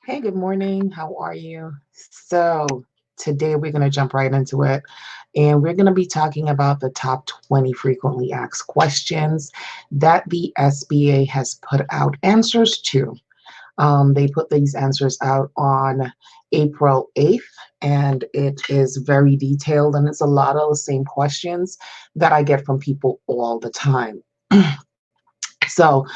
Hey, good morning. How are you? Today we're going to jump right into it, and we're going to be talking about the top 20 frequently asked questions that the SBA has put out answers to. They put these answers out on April 8th, and it is very detailed, and it's a lot of the same questions that I get from people all the time. So,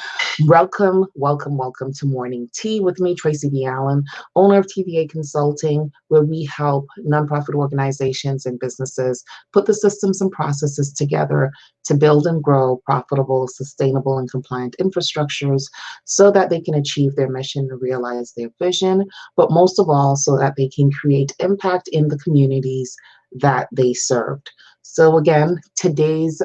welcome to Morning Tea with me, Tracy B. Allen, owner of TVA Consulting, where we help nonprofit organizations and businesses put the systems and processes together to build and grow profitable, sustainable, and compliant infrastructures so that they can achieve their mission and realize their vision, but most of all, so that they can create impact in the communities that they served. So, again, today's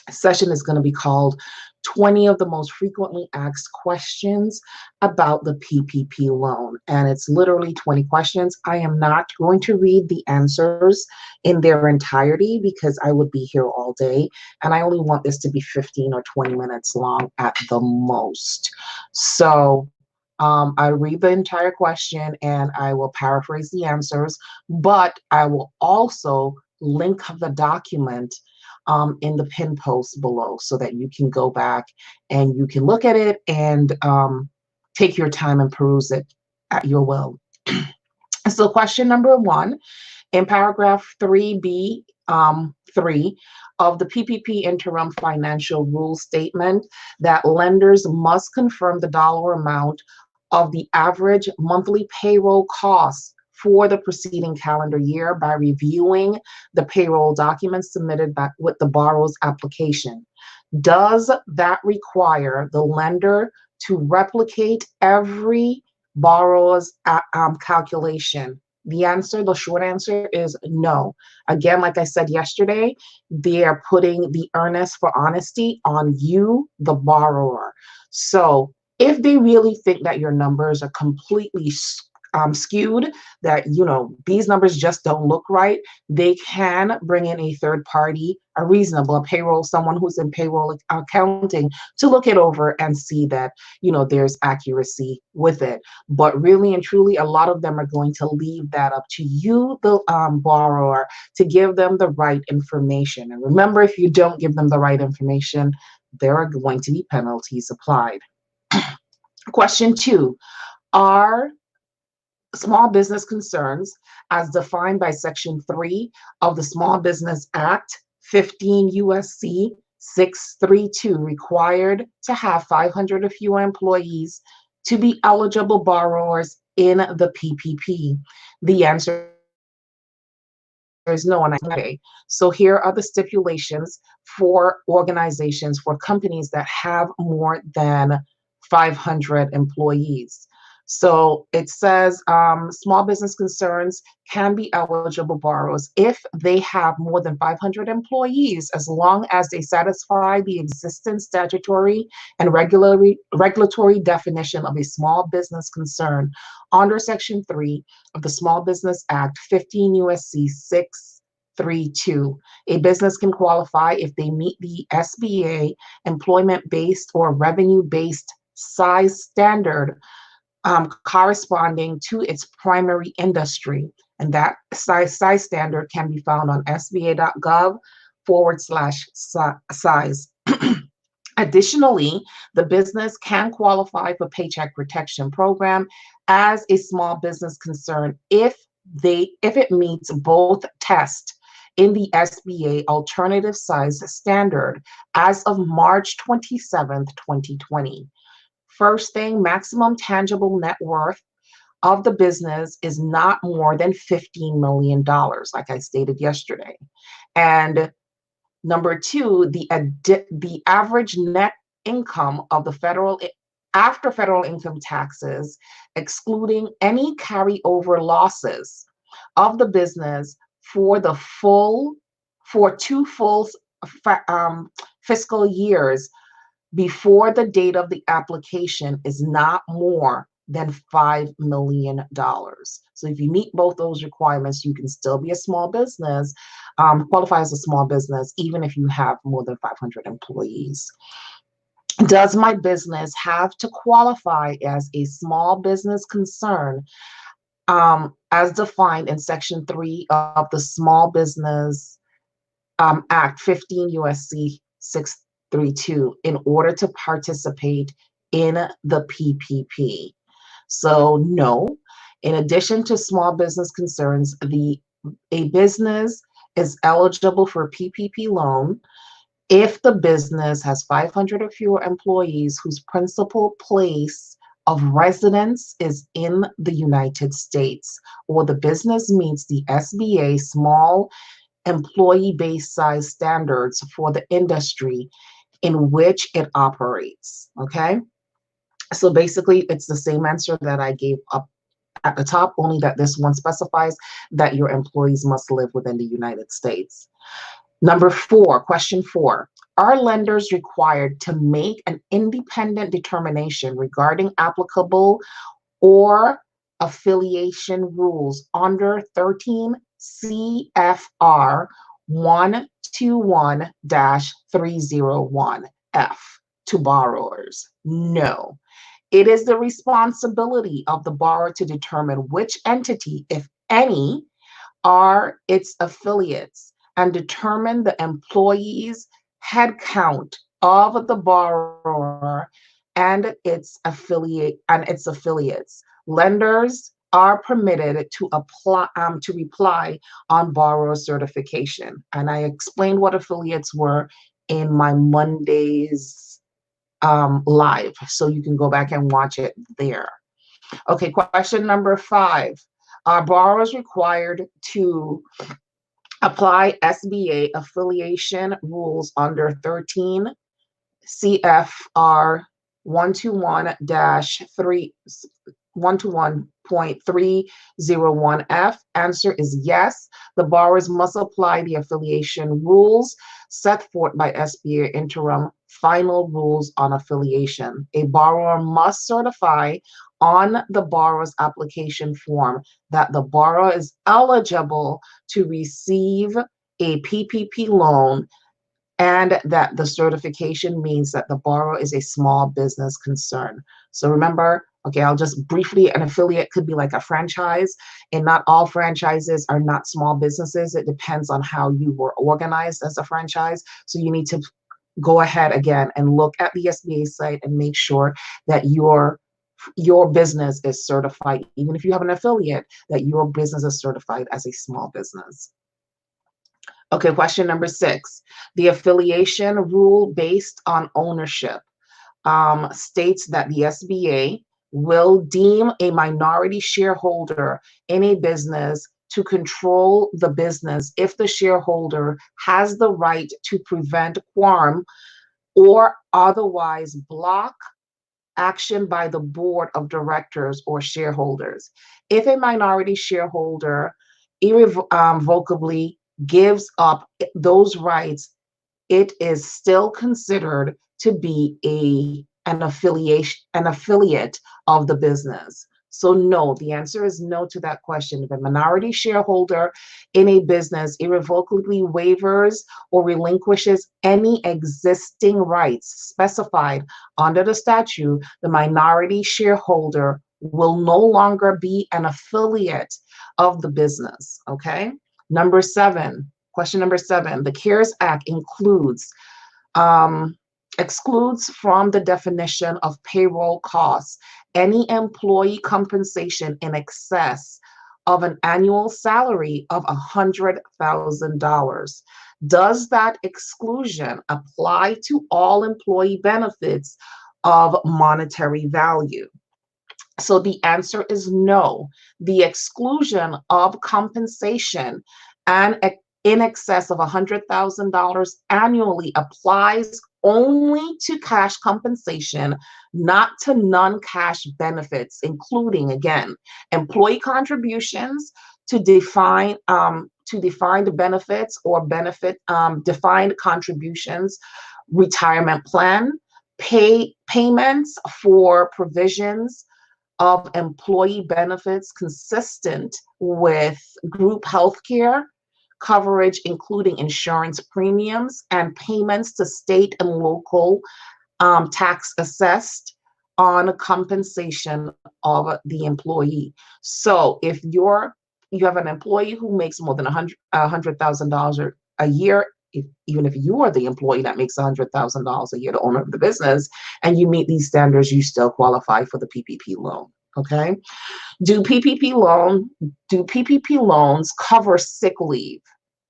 session is going to be called 20 of the most frequently asked questions about the PPP loan. And it's literally 20 questions. I am not going to read the answers in their entirety because I would be here all day. And I only want this to be 15 or 20 minutes long at the most. So I read the entire question and I will paraphrase the answers, but I will also link the document in the pin post below so that you can go back and you can look at it and take your time and peruse it at your will. So question number 1, in paragraph 3B, 3 of the PPP interim financial rule statement, that lenders must confirm the dollar amount of the average monthly payroll costs for the preceding calendar year by reviewing the payroll documents submitted back with the borrower's application. Does that require the lender to replicate every borrower's calculation? The short answer is no. Again, like I said yesterday, they are putting the earnest for honesty on you, the borrower. So if they really think that your numbers are completely skewed, that these numbers just don't look right, they can bring in a third party, a payroll, someone who's in payroll accounting, to look it over and see that there's accuracy with it. But really and truly, a lot of them are going to leave that up to you, the borrower, to give them the right information. And remember, if you don't give them the right information, there are going to be penalties applied. Question 2, are small business concerns, as defined by Section 3 of the Small Business Act, 15 USC 632, required to have 500 or fewer employees to be eligible borrowers in the PPP? The answer is no, and so here are the stipulations for organizations, for companies that have more than 500 employees. So it says small business concerns can be eligible borrowers if they have more than 500 employees, as long as they satisfy the existing statutory and regulatory definition of a small business concern under Section 3 of the Small Business Act, 15 USC 632. A business can qualify if they meet the SBA employment-based or revenue-based size standard corresponding to its primary industry. And that size standard can be found on sba.gov/size. Additionally, the business can qualify for Paycheck Protection Program as a small business concern if it meets both tests in the SBA alternative size standard as of March 27th, 2020. First thing, maximum tangible net worth of the business is not more than $15 million, like I stated yesterday. And number 2, the average net income of the after federal income taxes, excluding any carryover losses of the business for two full fiscal years before the date of the application, is not more than $5 million. So if you meet both those requirements, you can still be a small business, qualify as a small business, even if you have more than 500 employees. Does my business have to qualify as a small business concern, as defined in Section 3 of the Small Business Act 15 USC 632 in order to participate in the PPP? So no. In addition to small business concerns, a business is eligible for a PPP loan if the business has 500 or fewer employees whose principal place of residence is in the United States, or the business meets the SBA small employee base size standards for the industry in which it operates. Okay, so basically it's the same answer that I gave up at the top, only that this one specifies that your employees must live within the United States. Number 4, question 4. Are lenders required to make an independent determination regarding applicable or affiliation rules under 13 CFR 121-301F to borrowers? No. It is the responsibility of the borrower to determine which entity, if any, are its affiliates and determine the employees' headcount of the borrower and its affiliates. Lenders are permitted to reply on borrower certification, and I explained what affiliates were in my Monday's live, so you can go back and watch it there. Okay, question number 5. Are borrowers required to apply SBA affiliation rules under 13 CFR 121-301F? Answer is yes. The borrowers must apply the affiliation rules set forth by SBA interim final rules on affiliation. A borrower must certify on the borrower's application form that the borrower is eligible to receive a PPP loan, and that the certification means that the borrower is a small business concern. So remember, okay, I'll just briefly, an affiliate could be like a franchise, and not all franchises are not small businesses. It depends on how you were organized as a franchise. So you need to go ahead again and look at the SBA site and make sure that your business is certified, even if you have an affiliate, that your business is certified as a small business. Okay, question number 6. The affiliation rule based on ownership states that the SBA will deem a minority shareholder in a business to control the business if the shareholder has the right to prevent quorum or otherwise block action by the board of directors or shareholders. If a minority shareholder irrevocably gives up those rights, it is still considered to be an affiliate of the business. So no, the answer is no to that question. If a minority shareholder in a business irrevocably waivers or relinquishes any existing rights specified under the statute, the minority shareholder will no longer be an affiliate of the business, okay? Number 7, question number 7, the CARES Act excludes from the definition of payroll costs any employee compensation in excess of an annual salary of $100,000. Does that exclusion apply to all employee benefits of monetary value? So the answer is no. The exclusion of compensation and in excess of $100,000 annually applies only to cash compensation, not to non-cash benefits, including, again, employee contributions to defined benefits or defined contributions, retirement plan, payments for provisions of employee benefits consistent with group health care coverage, including insurance premiums and payments to state and local tax assessed on compensation of the employee. So if you have an employee who makes more than $100,000 a year, even if you are the employee that makes $100,000 a year, the owner of the business, and you meet these standards, you still qualify for the PPP loan. Okay. Do PPP loans cover sick leave?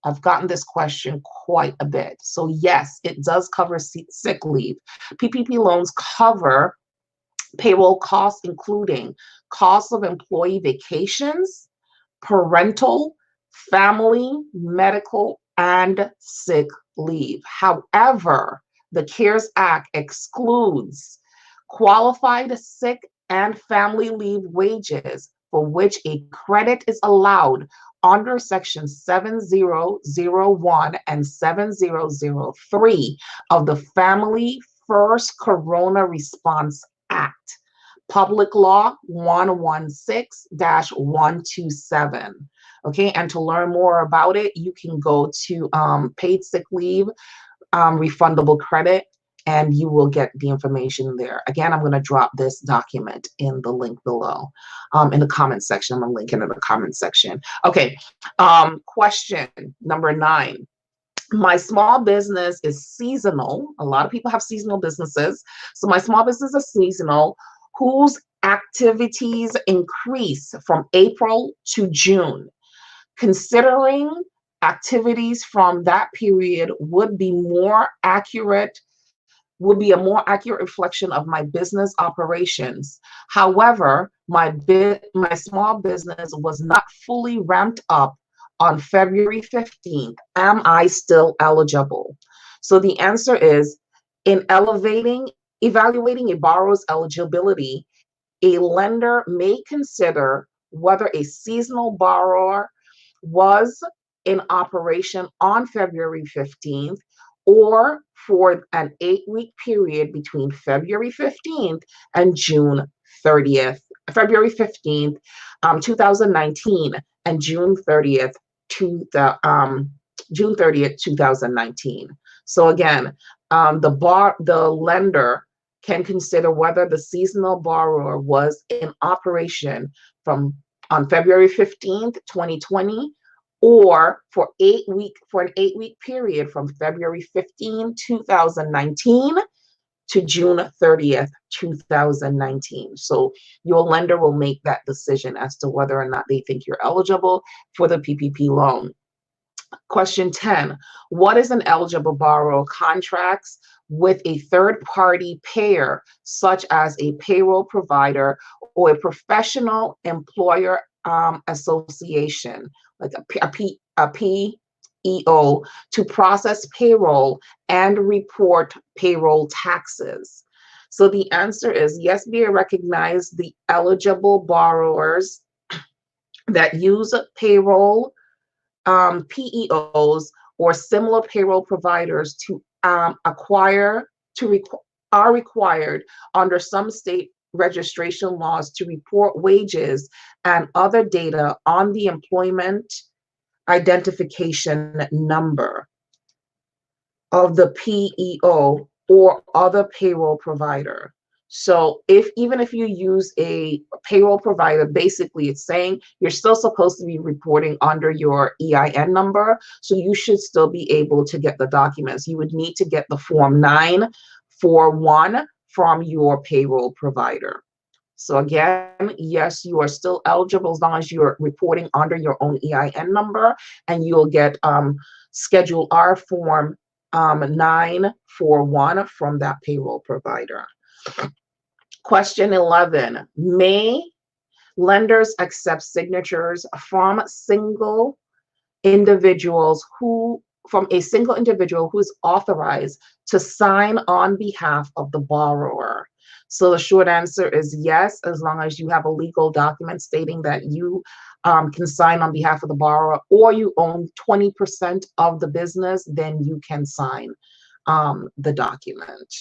I've gotten this question quite a bit. So yes, it does cover sick leave. PPP loans cover payroll costs, including costs of employee vacations, parental, family, medical, and sick leave. However, the CARES Act excludes qualified sick and family leave wages for which a credit is allowed under Section 7001 and 7003 of the Family First Corona Response Act, Public Law 116-127. Okay, and to learn more about it, you can go to paid sick leave, refundable credit, and you will get the information there. Again, I'm going to drop this document in the link below, in the comment section. I'm going to link it in the comment section. Okay, question number 9. My small business is seasonal. A lot of people have seasonal businesses. So my small business is seasonal, whose activities increase from April to June. Considering activities from that period would be a more accurate reflection of my business operations. However, my small business was not fully ramped up on February 15th. Am I still eligible? So the answer is, in evaluating a borrower's eligibility, a lender may consider whether a seasonal borrower was in operation on February 15th or for an 8-week period between February 15th and June 30th, February 15th, 2019, and June 30th, 2019. So again, the lender can consider whether the seasonal borrower was in operation on February 15th, 2020, or for an 8-week period from February 15, 2019 to June 30th, 2019. So your lender will make that decision as to whether or not they think you're eligible for the PPP loan. Question 10, what is an eligible borrower contracts with a third-party payer, such as a payroll provider or a professional employer association, like a PEO, to process payroll and report payroll taxes? So the answer is yes, SBA recognize the eligible borrowers that use payroll, PEOs, or similar payroll providers are required under some state registration laws to report wages and other data on the employment identification number of the PEO or other payroll provider. So even if you use a payroll provider, basically it's saying you're still supposed to be reporting under your EIN number. So you should still be able to get the documents. You would need to get the Form 941 from your payroll provider. So again, yes, you are still eligible as long as you're reporting under your own EIN number, and you'll get Schedule R Form 941 from that payroll provider. Question 11, may lenders accept signatures from a single individual who is authorized to sign on behalf of the borrower? So the short answer is yes, as long as you have a legal document stating that you can sign on behalf of the borrower, or you own 20% of the business, then you can sign the document.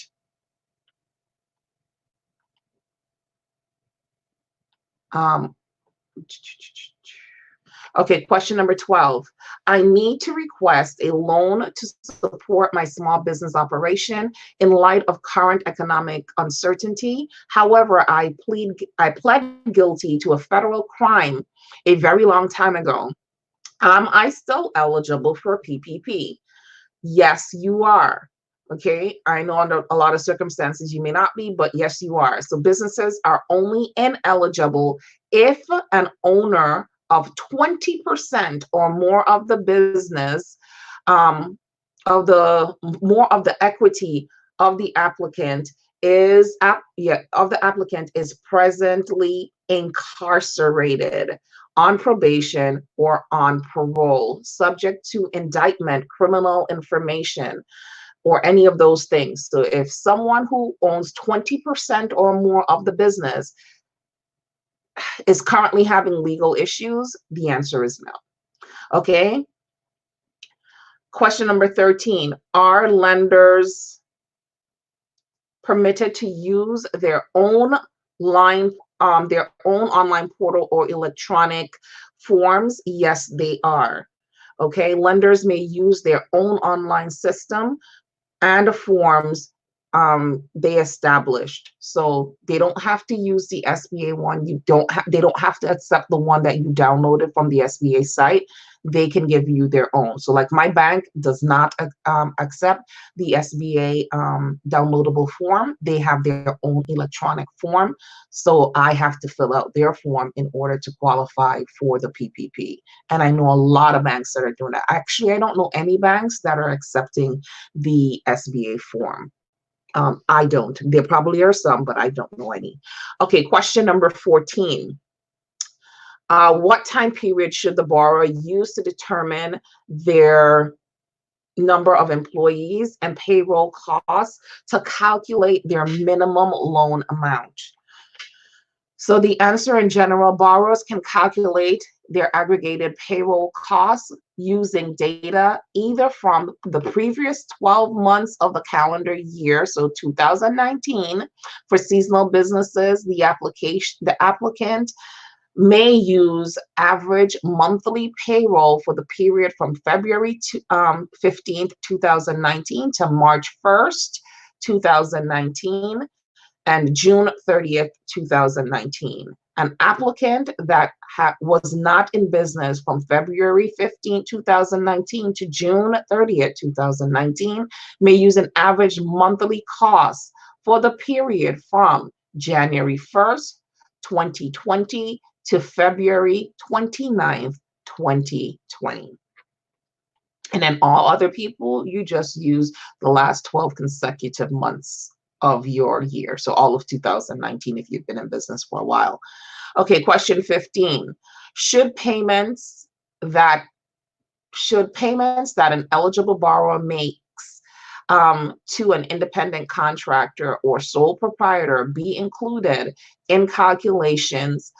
Okay, question number 12. I need to request a loan to support my small business operation in light of current economic uncertainty. However, I pled guilty to a federal crime a very long time ago. Am I still eligible for PPP? Yes, you are. Okay, I know under a lot of circumstances you may not be, but yes, you are. So businesses are only ineligible if an owner of 20% or more of the business, um, of the equity of the applicant is presently incarcerated, on probation, or on parole, subject to indictment, criminal information, or any of those things. So if someone who owns 20% or more of the business is currently having legal issues, the answer is no. Okay. Question number 13. Are lenders permitted to use their own online portal or electronic forms? Yes, they are. Okay, lenders may use their own online system and forms they established. So they don't have to use the SBA one. They don't have to accept the one that you downloaded from the SBA site. They can give you their own. So like my bank does not accept the SBA downloadable form. They have their own electronic form. So I have to fill out their form in order to qualify for the PPP. And I know a lot of banks that are doing that. Actually, I don't know any banks that are accepting the SBA form. I don't. There probably are some, but I don't know any. Okay, question number 14. What time period should the borrower use to determine their number of employees and payroll costs to calculate their minimum loan amount? So the answer in general, borrowers can calculate their aggregated payroll costs using data either from the previous 12 months of the calendar year, so 2019, for seasonal businesses. The applicant may use average monthly payroll for the period from February 15th, 2019 to March 1st, 2019, and June 30th, 2019. An applicant that was not in business from February 15, 2019 to June 30th, 2019 may use an average monthly cost for the period from January 1st, 2020 to February 29th, 2020. And then all other people, you just use the last 12 consecutive months of your year. So all of 2019 if you've been in business for a while. Okay, question 15. Should payments that an eligible borrower makes to an independent contractor or sole proprietor be included in calculations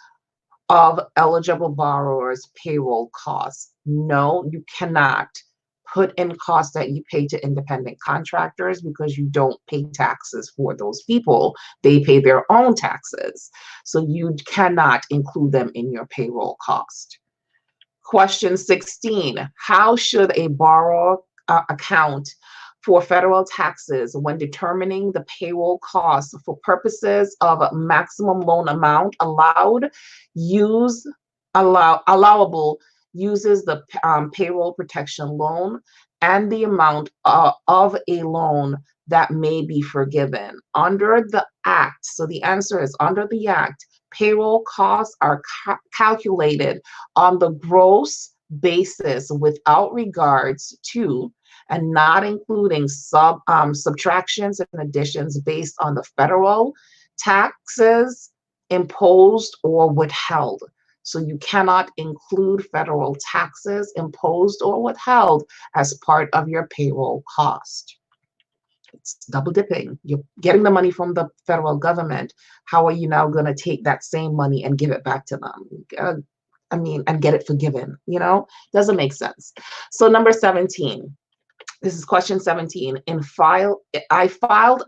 of eligible borrowers' payroll costs? No, you cannot put in costs that you pay to independent contractors because you don't pay taxes for those people. They pay their own taxes. So you cannot include them in your payroll cost. Question 16, how should a borrower account for federal taxes when determining the payroll costs for purposes of maximum loan amount allowable uses the payroll protection loan and the amount of a loan that may be forgiven under the act? So the answer is under the act, payroll costs are calculated on the gross basis without regards to and not including subtractions and additions based on the federal taxes imposed or withheld. So you cannot include federal taxes imposed or withheld as part of your payroll cost. It's double dipping. You're getting the money from the federal government. How are you now going to take that same money and give it back to them? And get it forgiven, doesn't make sense. So number 17, this is question 17. I filed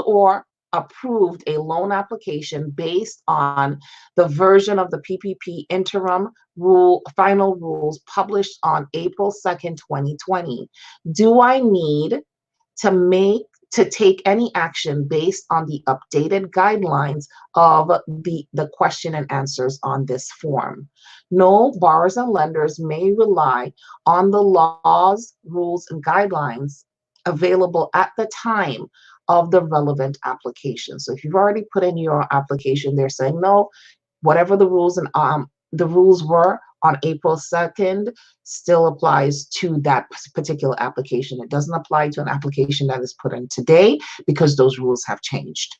or approved a loan application based on the version of the PPP interim final rules published on April 2nd, 2020. Do I need to take any action based on the updated guidelines of the question and answers on this form? No, borrowers and lenders may rely on the laws, rules, and guidelines available at the time of the relevant application. So if you've already put in your application, they're saying no, whatever the rules were on April 2nd still applies to that particular application. It doesn't apply to an application that is put in today because those rules have changed.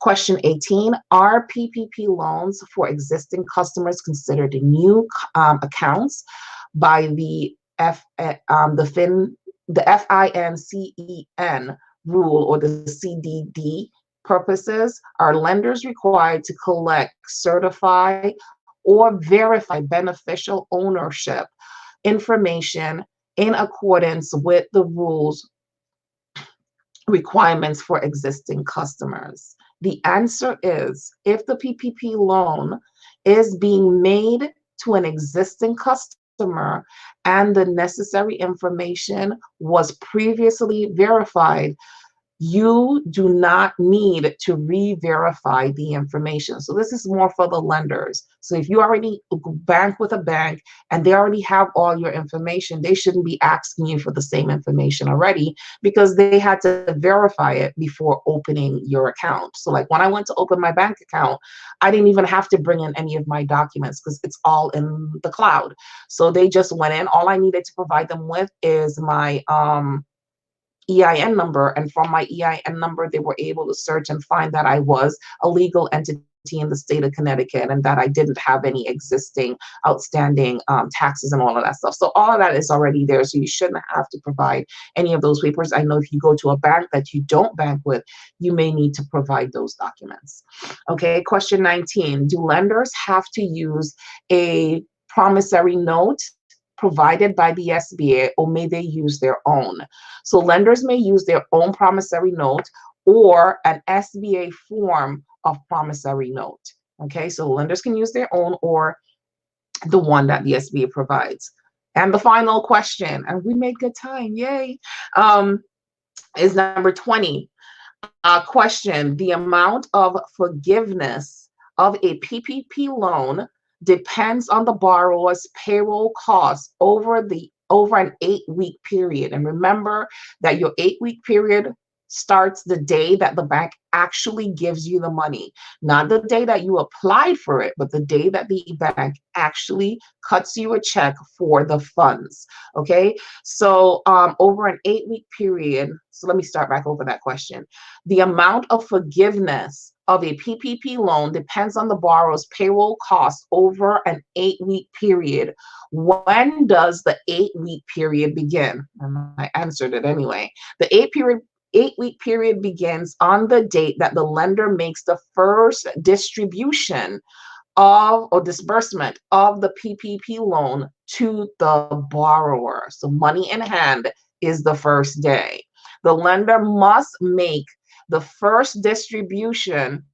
Question 18, are PPP loans for existing customers considered new accounts by the FINCEN rule or the CDD purposes? Are lenders required to collect, certify, or verify beneficial ownership information in accordance with the rules requirements for existing customers? The answer is, if the PPP loan is being made to an existing customer and the necessary information was previously verified, you do not need to re-verify the information. So this is more for the lenders. So if you already bank with a bank and they already have all your information, they shouldn't be asking you for the same information already because they had to verify it before opening your account. So like when I went to open my bank account, I didn't even have to bring in any of my documents because it's all in the cloud. So they just went in. All I needed to provide them with is my EIN number, and from my EIN number they were able to search and find that I was a legal entity in the state of Connecticut and that I didn't have any existing outstanding taxes and all of that stuff. So all of that is already there, so you shouldn't have to provide any of those papers. I know if you go to a bank that you don't bank with, you may need to provide those documents. Okay, question 19, do lenders have to use a promissory note provided by the SBA, or may they use their own? So lenders may use their own promissory note or an SBA form of promissory note. Okay, so lenders can use their own or the one that the SBA provides. And the final question, and we made good time, yay, is number 20. Question, the amount of forgiveness of a PPP loan depends on the borrower's payroll costs over an 8-week period. And remember that your 8-week period starts the day that the bank actually gives you the money, not the day that you applied for it, but the day that the bank actually cuts you a check for the funds. Okay, so over an 8-week period, so let me start back over that question. The amount of forgiveness of a PPP loan depends on the borrower's payroll costs over an 8-week period. When does the 8-week period begin? And I answered it anyway. The 8-week period begins on the date that the lender makes the first distribution of or disbursement of the PPP loan to the borrower. So money in hand is the first day. The lender must make the first distribution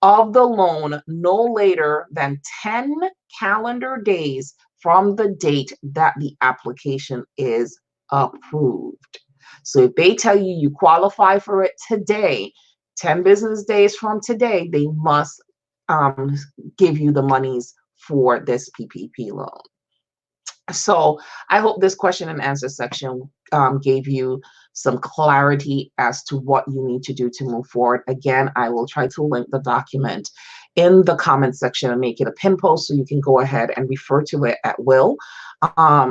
of the loan no later than 10 calendar days from the date that the application is approved. So if they tell you you qualify for it today, 10 business days from today, they must give you the monies for this PPP loan. So I hope this question and answer section gave you some clarity as to what you need to do to move forward. Again, I will try to link the document in the comment section and make it a pin post so you can go ahead and refer to it at will.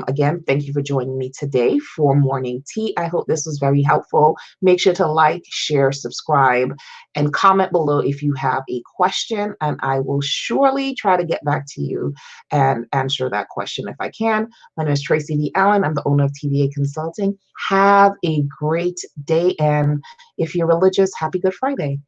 Again, thank you for joining me today for Morning Tea. I hope this was very helpful. Make sure to like, share, subscribe, and comment below if you have a question, and I will surely try to get back to you and answer that question if I can. My name is Tracy D. Allen. I'm the owner of TVA Consulting. Have a great day, and if you're religious, happy Good Friday.